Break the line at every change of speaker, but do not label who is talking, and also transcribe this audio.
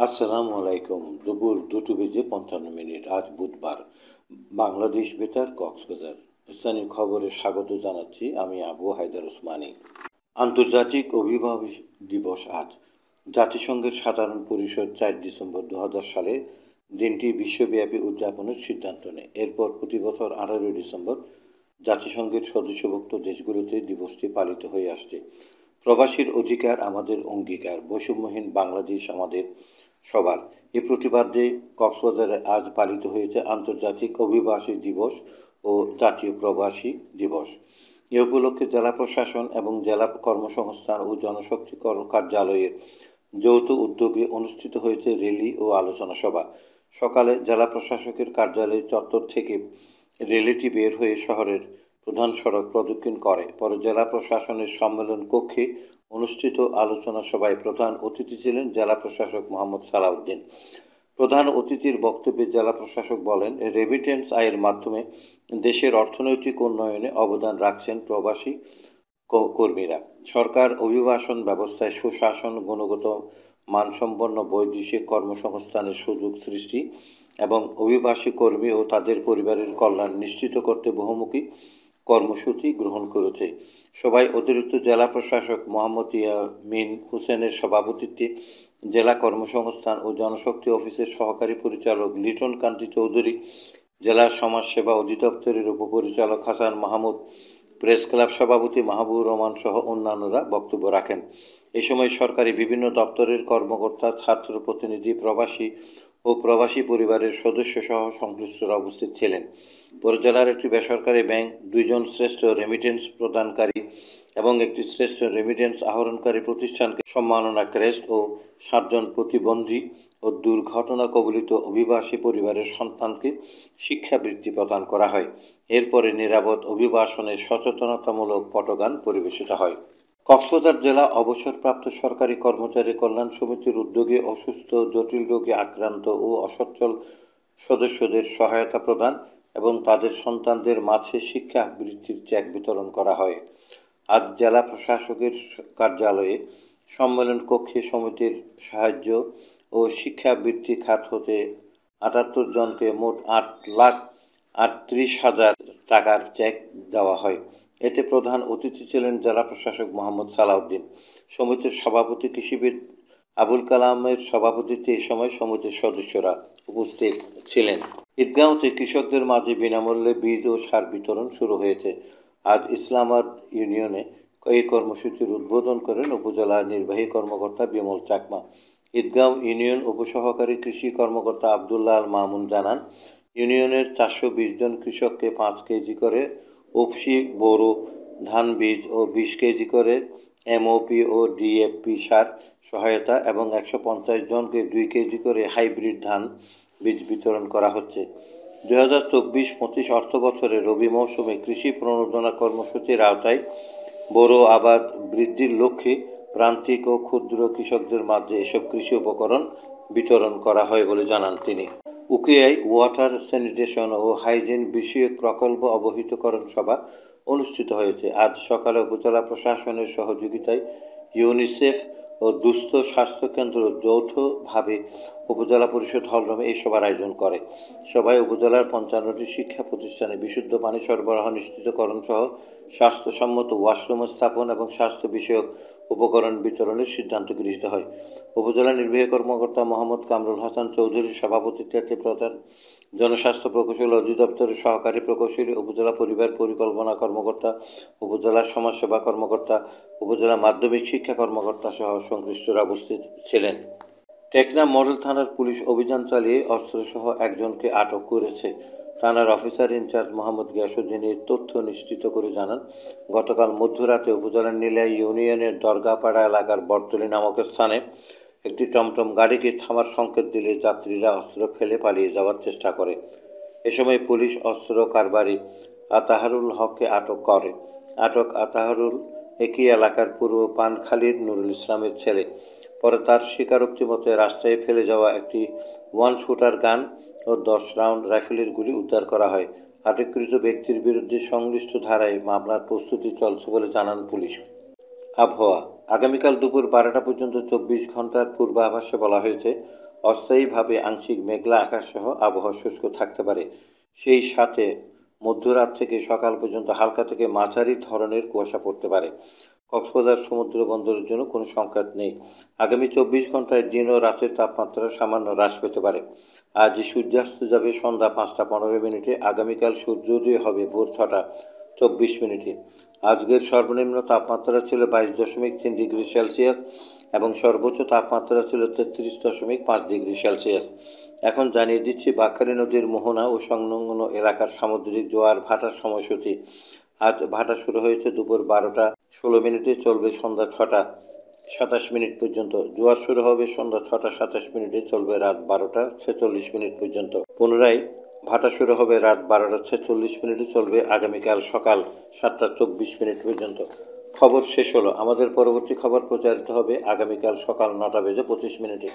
আসসালামু আলাইকুম। দুপুর 2টো বেজে 55 মিনিট। আজ বুধবার। বাংলাদেশ বেতার, কক্সবাজার। স্থানীয় খবরে স্বাগত জানাচ্ছি। আমি আবু হায়দার ওসমানী। আন্তর্জাতিক অভিভাবক দিবস আজ। জাতিসংঘের সাধারণ পরিষদ 4 ডিসেম্বর 2000 সালে দিনটি বিশ্বব্যাপী উদযাপনের সিদ্ধান্ত নেয়। এরপর প্রতি বছর 18 ডিসেম্বর জাতিসংঘের সদস্যভুক্ত দেশগুলোতে দিবসটি পালিত হয়ে আসছে। প্রবাসীর অধিকার আমাদের অঙ্গীকার, বৈষম্যহীন বাংলাদেশ আমাদের সবার। এ প্রতিবাদে কক্সবাজারে আজ পালিত হয়েছে আন্তর্জাতিক অভিবাসী দিবস ও জাতীয় প্রবাসী দিবস। এ উপলক্ষে জেলা প্রশাসন এবং জেলা কর্মসংস্থান ও জনশক্তি কার্যালয়ের যৌথ উদ্যোগে অনুষ্ঠিত হয়েছে র্যালি ও আলোচনা সভা। সকালে জেলা প্রশাসকের কার্যালয় চত্বর থেকে র্যালিটি বের হয়ে শহরের প্রধান সড়ক প্রদক্ষিণ করে। পরে জেলা প্রশাসনের সম্মেলন কক্ষে অনুষ্ঠিত আলোচনা সভায় প্রধান অতিথি ছিলেন জেলা প্রশাসক মোহাম্মদ সালাউদ্দিন। প্রধান অতিথির বক্তব্যে জেলা প্রশাসক বলেন, রেমিটেন্স আয়ের মাধ্যমে দেশের অর্থনৈতিক উন্নয়নে অবদান রাখছেন প্রবাসী কর্মীরা। সরকার অভিবাসন ব্যবস্থায় সুশাসন, গুণগত মানসম্পন্ন বৈদেশিক কর্মসংস্থানের সুযোগ সৃষ্টি এবং অভিবাসী কর্মী ও তাদের পরিবারের কল্যাণ নিশ্চিত করতে বহুমুখী কর্মসূচি গ্রহণ করেছে। সভায় অতিরিক্ত জেলা প্রশাসক মোহাম্মদ ইয়ামিন হোসেনের সভাপতিত্বে জেলা কর্মসংস্থান ও জনশক্তি অফিসের সহকারী পরিচালক লিটন কান্তি চৌধুরী, জেলা সমাজসেবা অধিদপ্তরের উপপরিচালক হাসান মাহমুদ, প্রেস ক্লাব সভাপতি মাহবুবুর রহমান সহ অন্যান্যরা বক্তব্য রাখেন। এ সময় সরকারি বিভিন্ন দপ্তরের কর্মকর্তা, ছাত্র প্রতিনিধি, প্রবাসী ও প্রবাসী পরিবারের সদস্য সহ সংশ্লিষ্টরা উপস্থিত ছিলেন। পরে জেলার একটি বেসরকারি ব্যাংক, 2জন শ্রেষ্ঠ রেমিটেন্স প্রদানকারী এবং একটি শ্রেষ্ঠ রেমিটেন্স আহরণকারী প্রতিষ্ঠানকে সম্মাননা ক্রেস্ট ও 7জন প্রতিবন্ধী ও দুর্ঘটনা কবলিত অভিবাসী পরিবারের সন্তানকে শিক্ষাবৃত্তি প্রদান করা হয়। এরপরে নিরাপদ অভিবাসনের সচেতনতামূলক পটগান পরিবেশিত হয়। কক্সবাজার জেলা অবসরপ্রাপ্ত সরকারি কর্মচারী কল্যাণ সমিতির উদ্যোগে অসুস্থ, জটিল রোগে আক্রান্ত ও অসচ্ছল সদস্যদের সহায়তা প্রদান এবং তাদের সন্তানদের মাঝে শিক্ষাবৃত্তির চেক বিতরণ করা হয়। আজ জেলা প্রশাসকের কার্যালয়ে সম্মেলন কক্ষে সমিতির সাহায্য ও শিক্ষাবৃত্তি খাত হতে 78 জনকে মোট 8,38,000 টাকার চেক দেওয়া হয়। এতে প্রধান অতিথি ছিলেন জেলা প্রশাসক মোহাম্মদ সালাউদ্দিন। সমিতির সভাপতি কৃষিবিদ আবুল কালামের সভাপতিত্বে এ সময় সমিতির সদস্যরা উপস্থিত ছিলেন। ঈদগাঁওতে কৃষকদের মাঝে বিনামূল্যে বীজ ও সার বিতরণ শুরু হয়েছে। আজ ইসলামাবাদ ইউনিয়নে এই কর্মসূচির উদ্বোধন করেন উপজেলা নির্বাহী কর্মকর্তা বিমল চাকমা। ঈদগাঁও ইউনিয়ন উপসহকারী কৃষি কর্মকর্তা আবদুল্লাহ আল মামুন জানান, ইউনিয়নের 420 জন কৃষককে 5 কেজি করে ওপসি বোরো ধান বীজ ও 20 কেজি করে এমওপি ও ডিএপি সার সহায়তা এবং 150 জনকে 2 কেজি করে হাইব্রিড ধান বীজ বিতরণ করা হচ্ছে। 2024-25 অর্থবছরে রবি মৌসুমে কৃষি প্রণোদনা কর্মসূচির আওতায় বোরো আবাদ বৃদ্ধির লক্ষ্যে প্রান্তিক ও ক্ষুদ্র কৃষকদের মাঝে এসব কৃষি উপকরণ বিতরণ করা হয় বলে জানান তিনি। উকিয়ায় ওয়াটার স্যানিটেশন ও হাইজিন বিষয়ক প্রকল্প অবহিতকরণ সভা অনুষ্ঠিত হয়েছে। আজ সকালে উপজেলা প্রশাসনের সহযোগিতায় ইউনিসেফ ও দুস্থ স্বাস্থ্য কেন্দ্র যৌথভাবে উপজেলা পরিষদ হলরুমে এই সভার আয়োজন করে। সভায় উপজেলার 55টি শিক্ষা প্রতিষ্ঠানে বিশুদ্ধ পানি সরবরাহ নিশ্চিতকরণ সহ স্বাস্থ্যসম্মত ওয়াশরুম স্থাপন এবং স্বাস্থ্য বিষয়ক উপকরণ বিতরণের সিদ্ধান্ত গৃহীত হয়। উপজেলা নির্বাহী কর্মকর্তা মোহাম্মদ কামরুল হাসান চৌধুরীর সভাপতিত্বে প্রধান জনস্বাস্থ্য প্রকৌশল অধিদপ্তরের সহকারী প্রকৌশলী, উপজেলা পরিবার পরিকল্পনা কর্মকর্তা, উপজেলা সমাজসেবা কর্মকর্তা, উপজেলা মাধ্যমিক শিক্ষা কর্মকর্তা সহ সংশ্লিষ্টরা উপস্থিত ছিলেন। টেকনা মডেল থানার পুলিশ অভিযান চালিয়ে অস্ত্রসহ একজনকে আটক করেছে। থানার অফিসার ইনচার্জ মোহাম্মদ গিয়াসউদ্দিন এই তথ্য নিশ্চিত করে জানান, গতকাল মধ্যরাতে উপজেলার নীলাই ইউনিয়নের দরগাপাড়া এলাকার বরতলী নামক স্থানে একটি টমটম গাড়িকে থামার সংকেত দিলে যাত্রীরা অস্ত্র ফেলে পালিয়ে যাওয়ার চেষ্টা করে। এ সময় পুলিশ অস্ত্র কারবারি আতাহারুল হককে আটক করে। আটক আতাহারুল একই এলাকার পূর্ব পানখালীর নুরুল ইসলামের ছেলে। পরে তার স্বীকারোক্তি মতে রাস্তায় ফেলে যাওয়া একটি 1 শুটার গান ও 10 রাউন্ড রাইফেলের গুলি উদ্ধার করা হয়। আটককৃত ব্যক্তির বিরুদ্ধে সংশ্লিষ্ট ধারায় মামলার প্রস্তুতি চলছে বলে জানান পুলিশ। আবহাওয়া, আগামীকাল দুপুর 12টা পর্যন্ত 24 ঘন্টার পূর্বাভাসে বলা হয়েছে, অস্থায়ীভাবে আংশিক মেঘলা আকাশ সহ আবহাওয়া শুষ্ক থাকতে পারে। সেই সাথে মধ্যরাত থেকে সকাল পর্যন্ত হালকা থেকে মাঝারি ধরনের কুয়াশা পড়তে পারে। কক্সবাজার সমুদ্র বন্দরের জন্য কোনো সংকেত নেই। আগামী 24 ঘন্টায় দিন ও রাতের তাপমাত্রা সামান্য হ্রাস পেতে পারে। আজ সূর্যাস্ত যাবে সন্ধ্যা 5টা 15 মিনিটে। আগামীকাল সূর্যোদয় হবে ভোর 6টা 24 মিনিটে। আজকের সর্বনিম্ন তাপমাত্রা ছিল 22.3 ডিগ্রি সেলসিয়াস এবং সর্বোচ্চ তাপমাত্রা ছিল 33.5 ডিগ্রি সেলসিয়াস। এখন জানিয়ে দিচ্ছি বাঁকখালী নদীর মোহনা ও সংলগ্ন এলাকার সামুদ্রিক জোয়ার ভাটার সময়সূচি। আজ ভাটা শুরু হয়েছে দুপুর 12টা 16 মিনিটে, চলবে সন্ধ্যা 6টা 27 মিনিট পর্যন্ত। জোয়ার শুরু হবে সন্ধ্যা 6টা 27 মিনিটে, চলবে রাত 12টা 46 মিনিট পর্যন্ত। পুনরায় ভাটা শুরু হবে রাত 12টা 46 মিনিটে, চলবে আগামীকাল সকাল 7টা 24 মিনিট পর্যন্ত। খবর শেষ হলো। আমাদের পরবর্তী খবর প্রচারিত হবে আগামীকাল সকাল 9টা বেজে 25 মিনিটে।